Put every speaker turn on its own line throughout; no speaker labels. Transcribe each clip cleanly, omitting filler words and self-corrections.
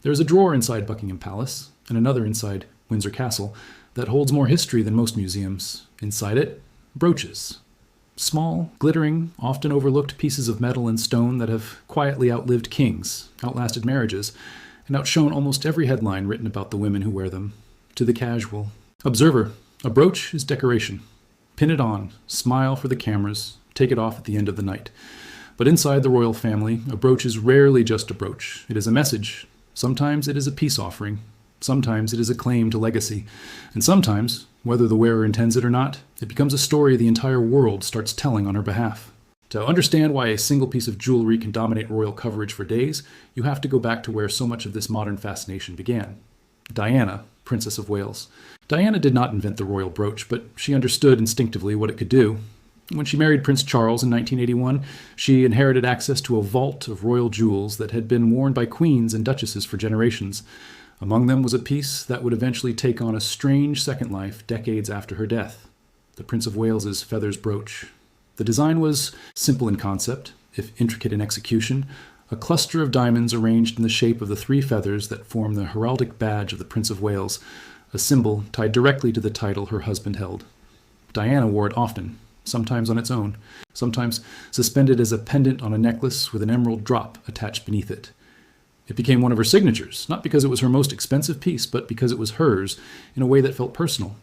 There is a drawer inside Buckingham Palace, and another inside Windsor Castle, that holds more history than most museums. Inside it, brooches. Small, glittering, often overlooked pieces of metal and stone that have quietly outlived kings, outlasted marriages, and outshone almost every headline written about the women who wear them. To the casual observer, a brooch is decoration. Pin it on, smile for the cameras, take it off at the end of the night. But inside the royal family, a brooch is rarely just a brooch. It is a message. Sometimes it is a peace offering. Sometimes it is a claim to legacy. And sometimes, whether the wearer intends it or not, it becomes a story the entire world starts telling on her behalf. To understand why a single piece of jewelry can dominate royal coverage for days, you have to go back to where so much of this modern fascination began. Diana, Princess of Wales. Diana did not invent the royal brooch, but she understood instinctively what it could do. When she married Prince Charles in 1981, she inherited access to a vault of royal jewels that had been worn by queens and duchesses for generations. Among them was a piece that would eventually take on a strange second life decades after her death, the Prince of Wales's feathers brooch. The design was simple in concept, if intricate in execution, a cluster of diamonds arranged in the shape of the 3 feathers that form the heraldic badge of the Prince of Wales, a symbol tied directly to the title her husband held. Diana wore it often, sometimes on its own, sometimes suspended as a pendant on a necklace with an emerald drop attached beneath it. It became one of her signatures, not because it was her most expensive piece, but because it was hers in a way that felt personal.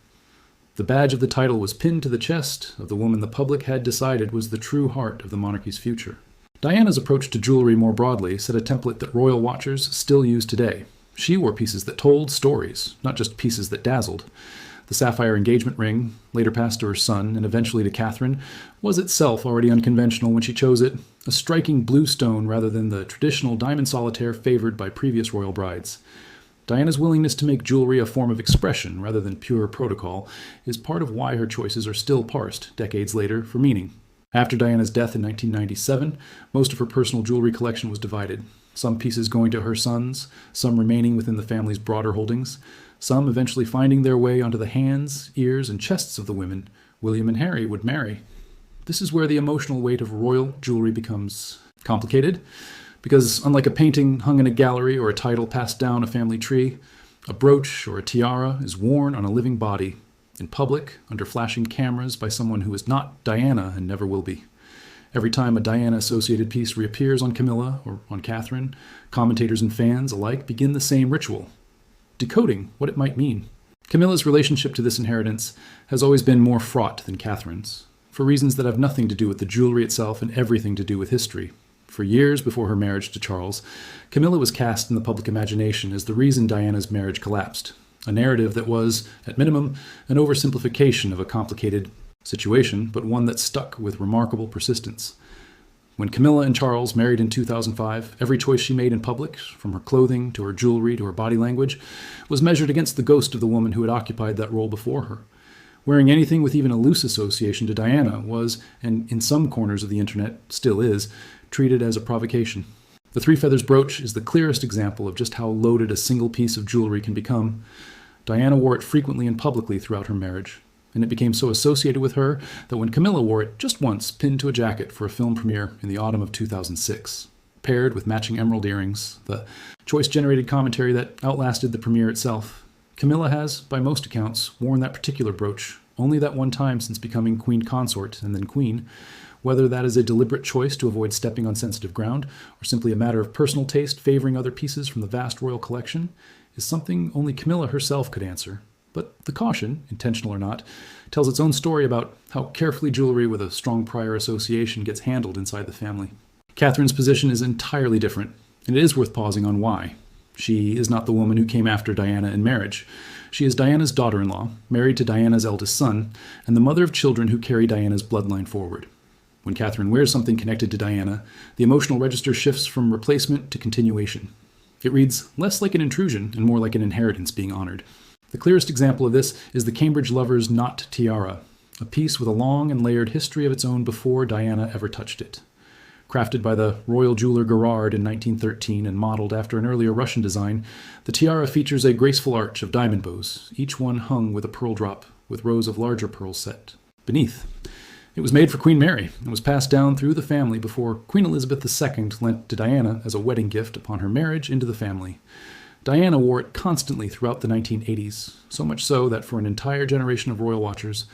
The badge of the title was pinned to the chest of the woman the public had decided was the true heart of the monarchy's future. Diana's approach to jewelry more broadly set a template that royal watchers still use today. She wore pieces that told stories, not just pieces that dazzled. The sapphire engagement ring, later passed to her son and eventually to Catherine, was itself already unconventional when she chose it, a striking blue stone rather than the traditional diamond solitaire favored by previous royal brides. Diana's willingness to make jewelry a form of expression rather than pure protocol is part of why her choices are still parsed, decades later, for meaning. After Diana's death in 1997, most of her personal jewelry collection was divided, some pieces going to her sons, some remaining within the family's broader holdings, some eventually finding their way onto the hands, ears, and chests of the women William and Harry would marry. This is where the emotional weight of royal jewelry becomes complicated, because unlike a painting hung in a gallery or a title passed down a family tree, a brooch or a tiara is worn on a living body, in public, under flashing cameras by someone who is not Diana and never will be. Every time a Diana-associated piece reappears on Camilla or on Catherine, commentators and fans alike begin the same ritual, decoding what it might mean. Camilla's relationship to this inheritance has always been more fraught than Catherine's, for reasons that have nothing to do with the jewelry itself and everything to do with history. For years before her marriage to Charles, Camilla was cast in the public imagination as the reason Diana's marriage collapsed, a narrative that was, at minimum, an oversimplification of a complicated situation, but one that stuck with remarkable persistence. When Camilla and Charles married in 2005, every choice she made in public, from her clothing to her jewelry to her body language, was measured against the ghost of the woman who had occupied that role before her. Wearing anything with even a loose association to Diana was, and in some corners of the internet still is, treated as a provocation. The 3 feathers brooch is the clearest example of just how loaded a single piece of jewelry can become. Diana wore it frequently and publicly throughout her marriage, and it became so associated with her that when Camilla wore it just once pinned to a jacket for a film premiere in the autumn of 2006, paired with matching emerald earrings, the choice generated commentary that outlasted the premiere itself. Camilla has, by most accounts, worn that particular brooch only that one time since becoming queen consort and then queen. Whether that is a deliberate choice to avoid stepping on sensitive ground, or simply a matter of personal taste favoring other pieces from the vast royal collection, is something only Camilla herself could answer. But the caution, intentional or not, tells its own story about how carefully jewelry with a strong prior association gets handled inside the family. Catherine's position is entirely different, and it is worth pausing on why. She is not the woman who came after Diana in marriage. She is Diana's daughter-in-law, married to Diana's eldest son, and the mother of children who carry Diana's bloodline forward. When Catherine wears something connected to Diana, the emotional register shifts from replacement to continuation. It reads less like an intrusion and more like an inheritance being honored. The clearest example of this is the Cambridge Lover's Knot Tiara, a piece with a long and layered history of its own before Diana ever touched it. Crafted by the royal jeweler Gerard in 1913 and modeled after an earlier Russian design, the tiara features a graceful arch of diamond bows, each one hung with a pearl drop, with rows of larger pearls set beneath. It was made for Queen Mary and was passed down through the family before Queen Elizabeth II lent to Diana as a wedding gift upon her marriage into the family. Diana wore it constantly throughout the 1980s, so much so that for an entire generation of royal watchers,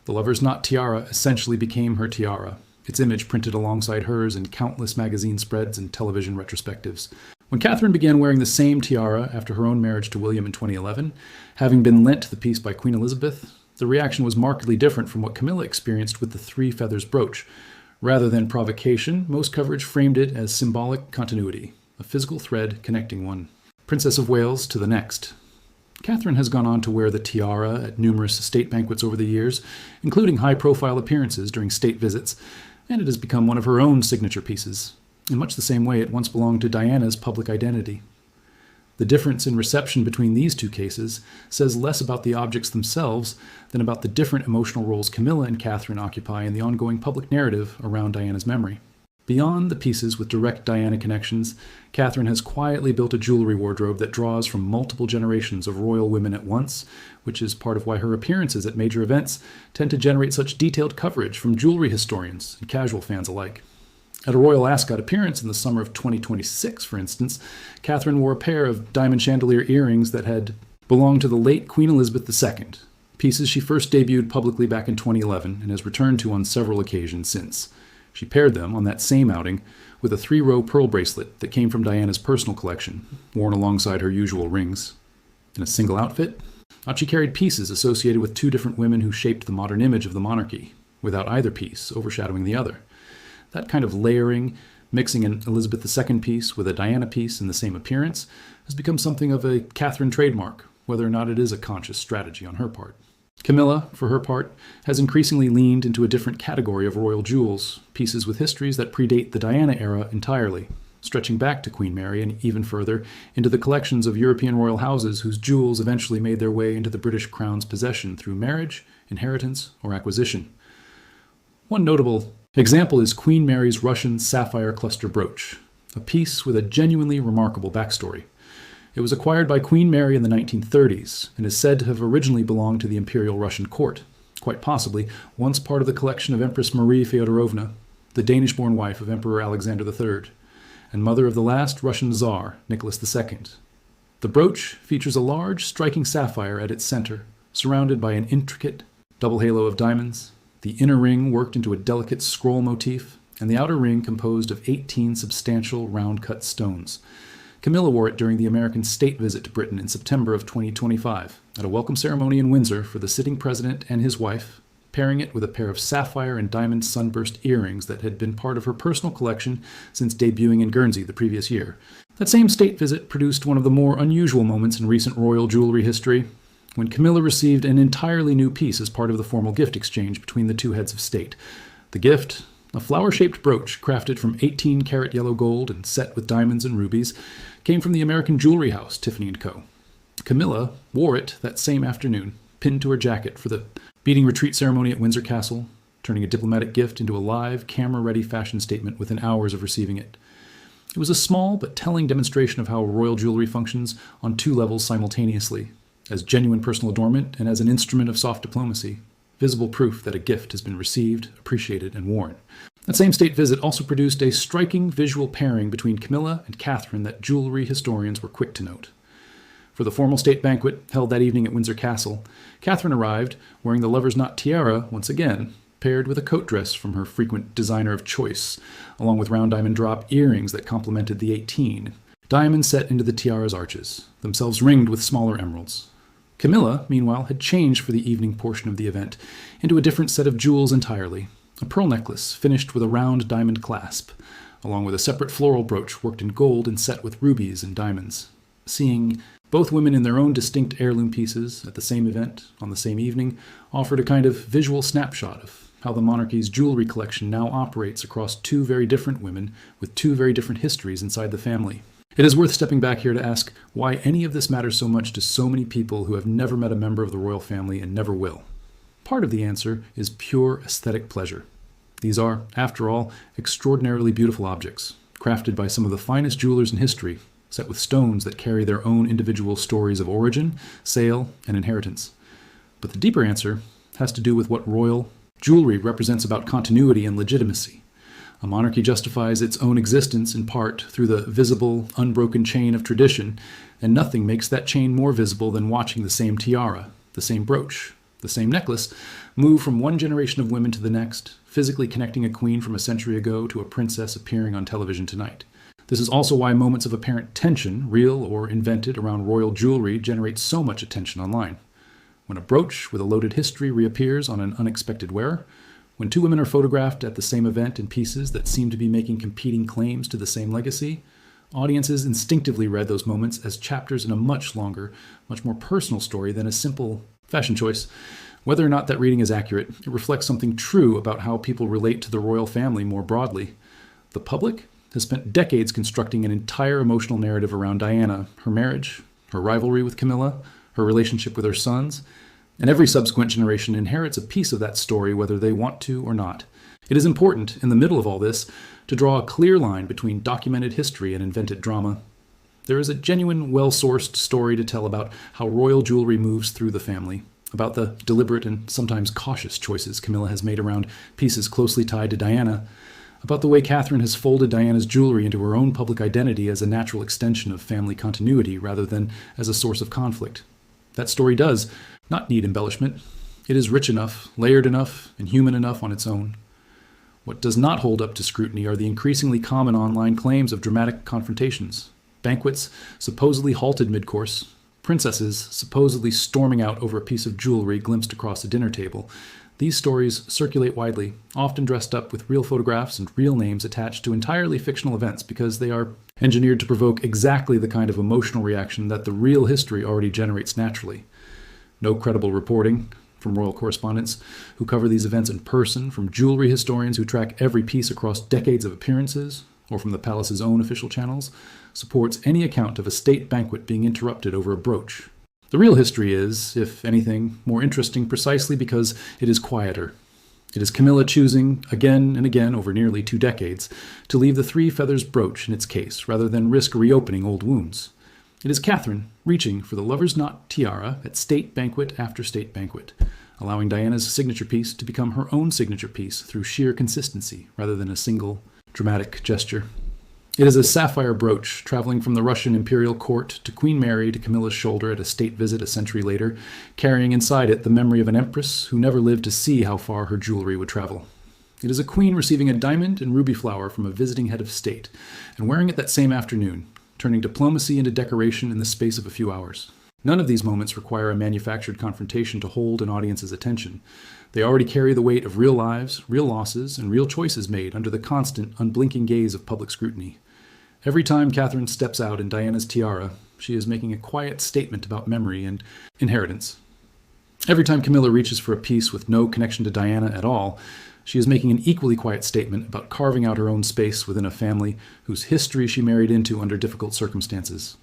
the Lover's Knot tiara essentially became her tiara, its image printed alongside hers in countless magazine spreads and television retrospectives. When Catherine began wearing the same tiara after her own marriage to William in 2011, having been lent the piece by Queen Elizabeth, the reaction was markedly different from what Camilla experienced with the three feathers brooch. Rather than provocation, most coverage framed it as symbolic continuity, a physical thread connecting one Princess of Wales to the next. Catherine has gone on to wear the tiara at numerous state banquets over the years, including high-profile appearances during state visits, and it has become one of her own signature pieces, in much the same way it once belonged to Diana's public identity. The difference in reception between these two cases says less about the objects themselves than about the different emotional roles Camilla and Catherine occupy in the ongoing public narrative around Diana's memory. Beyond the pieces with direct Diana connections, Catherine has quietly built a jewelry wardrobe that draws from multiple generations of royal women at once, which is part of why her appearances at major events tend to generate such detailed coverage from jewelry historians and casual fans alike. At a Royal Ascot appearance in the summer of 2026, for instance, Catherine wore a pair of diamond chandelier earrings that had belonged to the late Queen Elizabeth II, pieces she first debuted publicly back in 2011 and has returned to on several occasions since. She paired them, on that same outing, with a 3-row pearl bracelet that came from Diana's personal collection, worn alongside her usual rings. In a single outfit, out she carried pieces associated with two different women who shaped the modern image of the monarchy, without either piece overshadowing the other. That kind of layering, mixing an Elizabeth II piece with a Diana piece in the same appearance, has become something of a Catherine trademark, whether or not it is a conscious strategy on her part. Camilla, for her part, has increasingly leaned into a different category of royal jewels, pieces with histories that predate the Diana era entirely, stretching back to Queen Mary and even further into the collections of European royal houses whose jewels eventually made their way into the British Crown's possession through marriage, inheritance, or acquisition. One notable example is Queen Mary's Russian sapphire cluster brooch, a piece with a genuinely remarkable backstory. It was acquired by Queen Mary in the 1930s and is said to have originally belonged to the Imperial Russian court, quite possibly once part of the collection of Empress Marie Feodorovna, the Danish-born wife of Emperor Alexander III, and mother of the last Russian Tsar, Nicholas II. The brooch features a large, striking sapphire at its center, surrounded by an intricate double halo of diamonds, the inner ring worked into a delicate scroll motif, and the outer ring composed of 18 substantial round-cut stones. Camilla wore it during the American state visit to Britain in September of 2025, at a welcome ceremony in Windsor for the sitting president and his wife, pairing it with a pair of sapphire and diamond sunburst earrings that had been part of her personal collection since debuting in Guernsey the previous year. That same state visit produced one of the more unusual moments in recent royal jewelry history, when Camilla received an entirely new piece as part of the formal gift exchange between the two heads of state. The gift, a flower-shaped brooch crafted from 18-karat yellow gold and set with diamonds and rubies, came from the American jewelry house Tiffany & Co. Camilla wore it that same afternoon, pinned to her jacket for the beading retreat ceremony at Windsor Castle, turning a diplomatic gift into a live, camera-ready fashion statement within hours of receiving it. It was a small but telling demonstration of how royal jewelry functions on two levels simultaneously, as genuine personal adornment and as an instrument of soft diplomacy, visible proof that a gift has been received, appreciated, and worn. That same state visit also produced a striking visual pairing between Camilla and Catherine that jewelry historians were quick to note. For the formal state banquet held that evening at Windsor Castle, Catherine arrived wearing the Lover's Knot tiara once again, paired with a coat dress from her frequent designer of choice, along with round diamond drop earrings that complemented the 18, diamonds set into the tiara's arches, themselves ringed with smaller emeralds. Camilla, meanwhile, had changed for the evening portion of the event into a different set of jewels entirely, a pearl necklace finished with a round diamond clasp, along with a separate floral brooch worked in gold and set with rubies and diamonds. Seeing both women in their own distinct heirloom pieces at the same event on the same evening offered a kind of visual snapshot of how the monarchy's jewelry collection now operates across two very different women with two very different histories inside the family. It is worth stepping back here to ask why any of this matters so much to so many people who have never met a member of the royal family and never will. Part of the answer is pure aesthetic pleasure. These are, after all, extraordinarily beautiful objects, crafted by some of the finest jewelers in history, set with stones that carry their own individual stories of origin, sale, and inheritance. But the deeper answer has to do with what royal jewelry represents about continuity and legitimacy. A monarchy justifies its own existence in part through the visible, unbroken chain of tradition and nothing makes that chain more visible than watching the same tiara, the same brooch, the same necklace move from one generation of women to the next, physically connecting a queen from a century ago to a princess appearing on television tonight. This is also why moments of apparent tension, real or invented, around royal jewelry generate so much attention online. When a brooch with a loaded history reappears on an unexpected wearer, when two women are photographed at the same event in pieces that seem to be making competing claims to the same legacy, audiences instinctively read those moments as chapters in a much longer, much more personal story than a simple fashion choice. Whether or not that reading is accurate, it reflects something true about how people relate to the royal family more broadly. The public has spent decades constructing an entire emotional narrative around Diana, her marriage, her rivalry with Camilla, her relationship with her sons, and every subsequent generation inherits a piece of that story whether they want to or not. It is important, in the middle of all this, to draw a clear line between documented history and invented drama. There is a genuine, well-sourced story to tell about how royal jewelry moves through the family, about the deliberate and sometimes cautious choices Camilla has made around pieces closely tied to Diana, about the way Catherine has folded Diana's jewelry into her own public identity as a natural extension of family continuity rather than as a source of conflict. That story does not need embellishment. It is rich enough, layered enough, and human enough on its own. What does not hold up to scrutiny are the increasingly common online claims of dramatic confrontations. Banquets supposedly halted mid-course, princesses supposedly storming out over a piece of jewelry glimpsed across a dinner table. These stories circulate widely, often dressed up with real photographs and real names attached to entirely fictional events because they are engineered to provoke exactly the kind of emotional reaction that the real history already generates naturally. No credible reporting from royal correspondents who cover these events in person, from jewelry historians who track every piece across decades of appearances, or from the palace's own official channels, supports any account of a state banquet being interrupted over a brooch. The real history is, if anything, more interesting precisely because it is quieter. It is Camilla choosing, again and again over nearly 2 decades, to leave the 3 feathers brooch in its case rather than risk reopening old wounds. It is Catherine reaching for the lover's knot tiara at state banquet after state banquet, allowing Diana's signature piece to become her own signature piece through sheer consistency rather than a single dramatic gesture. It is a sapphire brooch traveling from the Russian imperial court to Queen Mary to Camilla's shoulder at a state visit a century later, carrying inside it the memory of an empress who never lived to see how far her jewelry would travel. It is a queen receiving a diamond and ruby flower from a visiting head of state and wearing it that same afternoon, turning diplomacy into decoration in the space of a few hours. None of these moments require a manufactured confrontation to hold an audience's attention. They already carry the weight of real lives, real losses, and real choices made under the constant, unblinking gaze of public scrutiny. Every time Catherine steps out in Diana's tiara, she is making a quiet statement about memory and inheritance. Every time Camilla reaches for a piece with no connection to Diana at all, she is making an equally quiet statement about carving out her own space within a family whose history she married into under difficult circumstances.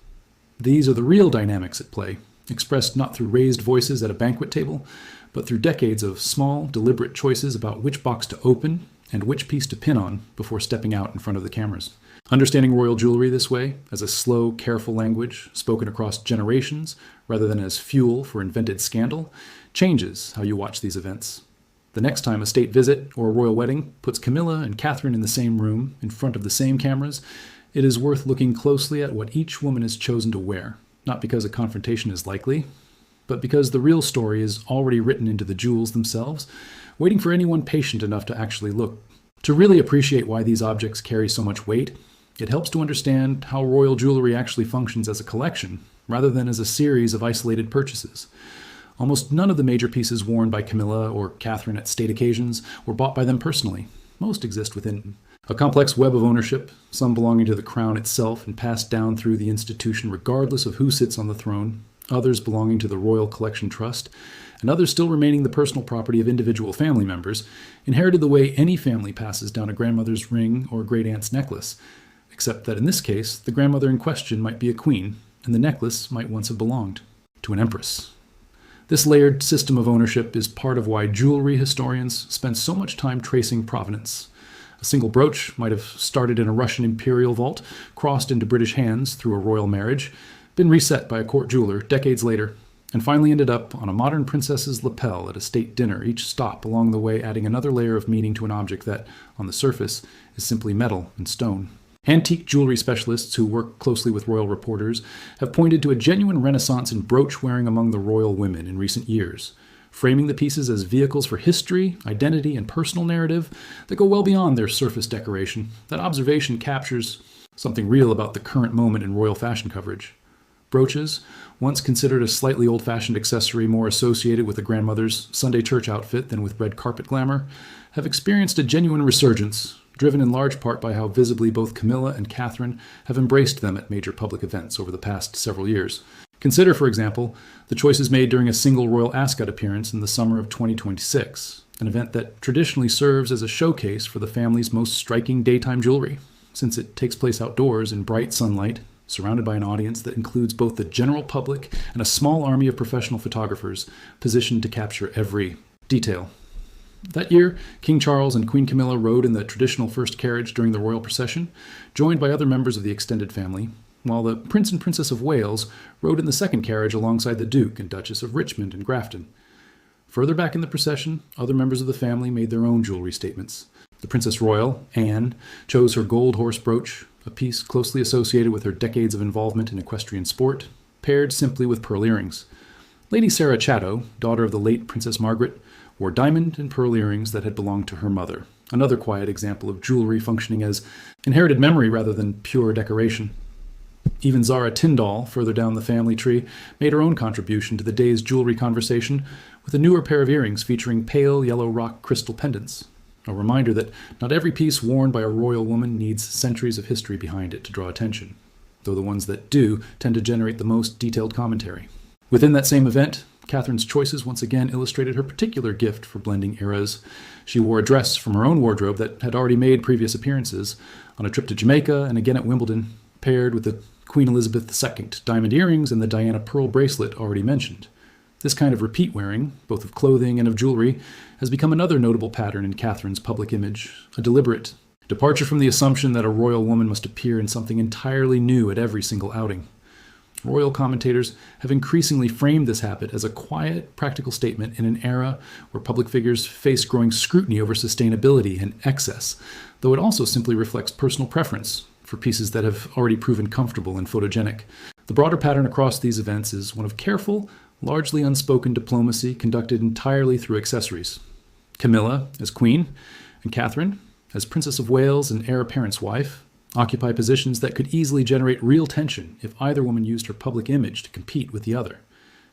These are the real dynamics at play, expressed not through raised voices at a banquet table, but through decades of small, deliberate choices about which box to open and which piece to pin on before stepping out in front of the cameras. Understanding royal jewelry this way, as a slow, careful language spoken across generations rather than as fuel for invented scandal, changes how you watch these events. The next time a state visit or a royal wedding puts Camilla and Catherine in the same room, in front of the same cameras, it is worth looking closely at what each woman has chosen to wear, not because a confrontation is likely, but because the real story is already written into the jewels themselves, waiting for anyone patient enough to actually look. To really appreciate why these objects carry so much weight, it helps to understand how royal jewelry actually functions as a collection, rather than as a series of isolated purchases. Almost none of the major pieces worn by Camilla or Catherine at state occasions were bought by them personally. Most exist within a complex web of ownership, some belonging to the crown itself and passed down through the institution regardless of who sits on the throne, others belonging to the Royal Collection Trust, and others still remaining the personal property of individual family members, inherited the way any family passes down a grandmother's ring or a great-aunt's necklace, except that in this case, the grandmother in question might be a queen, and the necklace might once have belonged to an empress. This layered system of ownership is part of why jewelry historians spend so much time tracing provenance. A single brooch might have started in a Russian imperial vault, crossed into British hands through a royal marriage, been reset by a court jeweler decades later, and finally ended up on a modern princess's lapel at a state dinner, each stop along the way adding another layer of meaning to an object that, on the surface, is simply metal and stone. Antique jewelry specialists who work closely with royal reporters have pointed to a genuine renaissance in brooch wearing among the royal women in recent years, framing the pieces as vehicles for history, identity, and personal narrative that go well beyond their surface decoration. That observation captures something real about the current moment in royal fashion coverage. Brooches, once considered a slightly old-fashioned accessory more associated with a grandmother's Sunday church outfit than with red carpet glamour, have experienced a genuine resurgence, driven in large part by how visibly both Camilla and Catherine have embraced them at major public events over the past several years. Consider, for example, the choices made during a single Royal Ascot appearance in the summer of 2026, an event that traditionally serves as a showcase for the family's most striking daytime jewelry, since it takes place outdoors in bright sunlight, surrounded by an audience that includes both the general public and a small army of professional photographers positioned to capture every detail. That year, King Charles and Queen Camilla rode in the traditional first carriage during the royal procession, joined by other members of the extended family, while the Prince and Princess of Wales rode in the second carriage alongside the Duke and Duchess of Richmond and Grafton. Further back in the procession, other members of the family made their own jewelry statements. The Princess Royal, Anne, chose her gold horse brooch, a piece closely associated with her decades of involvement in equestrian sport, paired simply with pearl earrings. Lady Sarah Chatto, daughter of the late Princess Margaret, wore diamond and pearl earrings that had belonged to her mother, another quiet example of jewelry functioning as inherited memory rather than pure decoration. Even Zara Tyndall, further down the family tree, made her own contribution to the day's jewelry conversation with a newer pair of earrings featuring pale yellow rock crystal pendants, a reminder that not every piece worn by a royal woman needs centuries of history behind it to draw attention, though the ones that do tend to generate the most detailed commentary. Within that same event, Catherine's choices once again illustrated her particular gift for blending eras. She wore a dress from her own wardrobe that had already made previous appearances on a trip to Jamaica and again at Wimbledon, paired with the Queen Elizabeth II diamond earrings and the Diana pearl bracelet already mentioned. This kind of repeat wearing, both of clothing and of jewelry, has become another notable pattern in Catherine's public image, a deliberate departure from the assumption that a royal woman must appear in something entirely new at every single outing. Royal commentators have increasingly framed this habit as a quiet, practical statement in an era where public figures face growing scrutiny over sustainability and excess, though it also simply reflects personal preference for pieces that have already proven comfortable and photogenic. The broader pattern across these events is one of careful, largely unspoken diplomacy conducted entirely through accessories. Camilla, as queen, and Catherine, as Princess of Wales and heir apparent's wife, occupy positions that could easily generate real tension if either woman used her public image to compete with the other.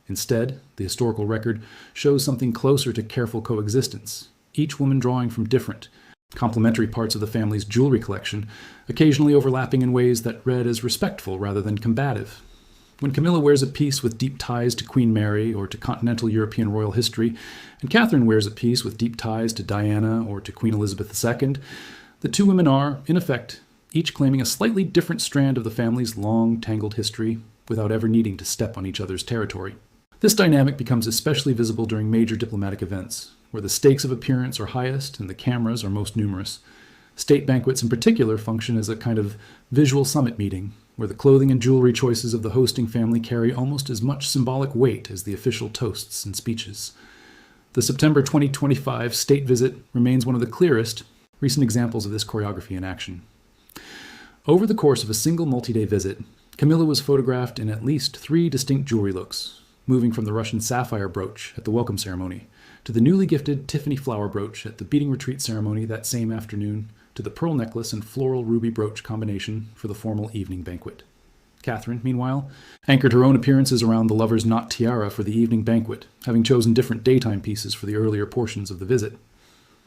Instead, the historical record shows something closer to careful coexistence, each woman drawing from different, complementary parts of the family's jewelry collection, occasionally overlapping in ways that read as respectful rather than combative. When Camilla wears a piece with deep ties to Queen Mary or to continental European royal history, and Catherine wears a piece with deep ties to Diana or to Queen Elizabeth II, the two women are, in effect, each claiming a slightly different strand of the family's long, tangled history without ever needing to step on each other's territory. This dynamic becomes especially visible during major diplomatic events, where the stakes of appearance are highest and the cameras are most numerous. State banquets in particular function as a kind of visual summit meeting, where the clothing and jewelry choices of the hosting family carry almost as much symbolic weight as the official toasts and speeches. The September 2025 state visit remains one of the clearest recent examples of this choreography in action. Over the course of a single multi-day visit, Camilla was photographed in at least 3 distinct jewelry looks, moving from the Russian sapphire brooch at the welcome ceremony, to the newly gifted Tiffany flower brooch at the beating retreat ceremony that same afternoon, to the pearl necklace and floral ruby brooch combination for the formal evening banquet. Catherine, meanwhile, anchored her own appearances around the lover's knot tiara for the evening banquet, having chosen different daytime pieces for the earlier portions of the visit.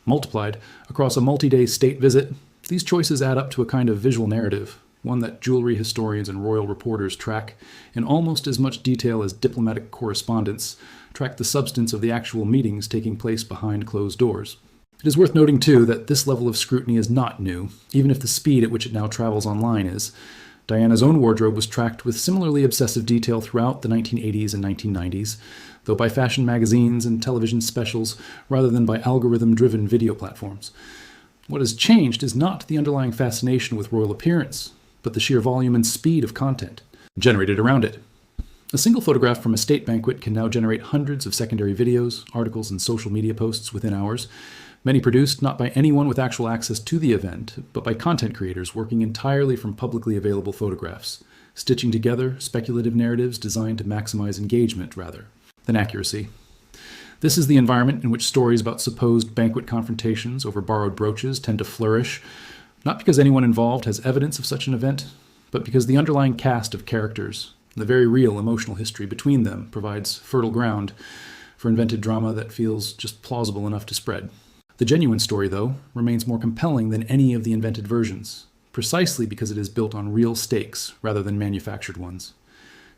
Multiplied across a multi-day state visit, these choices add up to a kind of visual narrative, one that jewelry historians and royal reporters track in almost as much detail as diplomatic correspondents track the substance of the actual meetings taking place behind closed doors. It is worth noting, too, that this level of scrutiny is not new, even if the speed at which it now travels online is. Diana's own wardrobe was tracked with similarly obsessive detail throughout the 1980s and 1990s, though by fashion magazines and television specials rather than by algorithm-driven video platforms. What has changed is not the underlying fascination with royal appearance, but the sheer volume and speed of content generated around it. A single photograph from a state banquet can now generate hundreds of secondary videos, articles, and social media posts within hours, Many produced not by anyone with actual access to the event, but by content creators working entirely from publicly available photographs, stitching together speculative narratives designed to maximize engagement rather than accuracy. This is the environment in which stories about supposed banquet confrontations over borrowed brooches tend to flourish, not because anyone involved has evidence of such an event, but because the underlying cast of characters, the very real emotional history between them, provides fertile ground for invented drama that feels just plausible enough to spread. The genuine story, though, remains more compelling than any of the invented versions, precisely because it is built on real stakes rather than manufactured ones.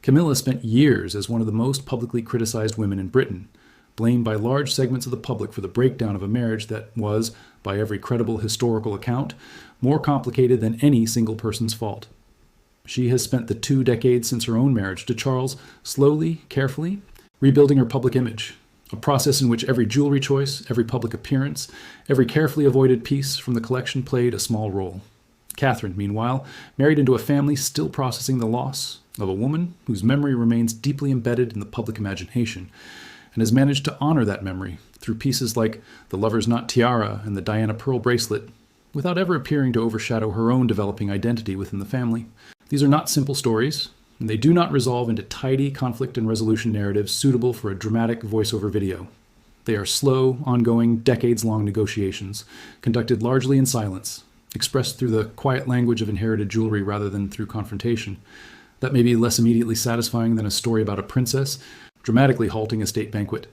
Camilla spent years as one of the most publicly criticized women in Britain, blamed by large segments of the public for the breakdown of a marriage that was, by every credible historical account, more complicated than any single person's fault. She has spent the 2 decades since her own marriage to Charles slowly, carefully, rebuilding her public image, a process in which every jewelry choice, every public appearance, every carefully avoided piece from the collection played a small role. Catherine, meanwhile, married into a family still processing the loss of a woman whose memory remains deeply embedded in the public imagination, and has managed to honor that memory through pieces like the Lover's Knot tiara and the Diana pearl bracelet, without ever appearing to overshadow her own developing identity within the family. These are not simple stories, and they do not resolve into tidy conflict and resolution narratives suitable for a dramatic voiceover video. They are slow, ongoing, decades-long negotiations, conducted largely in silence, expressed through the quiet language of inherited jewelry rather than through confrontation. That may be less immediately satisfying than a story about a princess dramatically halting a state banquet,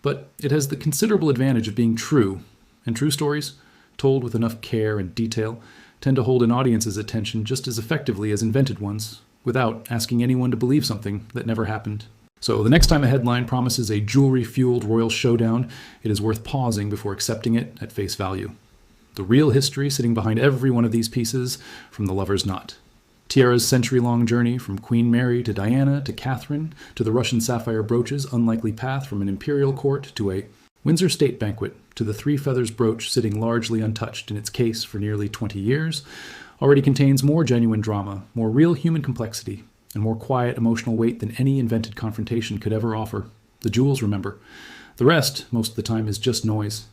but it has the considerable advantage of being true, and true stories, told with enough care and detail, tend to hold an audience's attention just as effectively as invented ones, without asking anyone to believe something that never happened. So the next time a headline promises a jewelry-fueled royal showdown, it is worth pausing before accepting it at face value. The real history sitting behind every one of these pieces, from the Lover's Knot. Tiara's century-long journey from Queen Mary to Diana to Catherine to the Russian sapphire brooch's unlikely path from an imperial court to a Windsor state banquet to the 3 feathers brooch sitting largely untouched in its case for nearly 20 years, already contains more genuine drama, more real human complexity, and more quiet emotional weight than any invented confrontation could ever offer. The jewels, remember. The rest, most of the time, is just noise.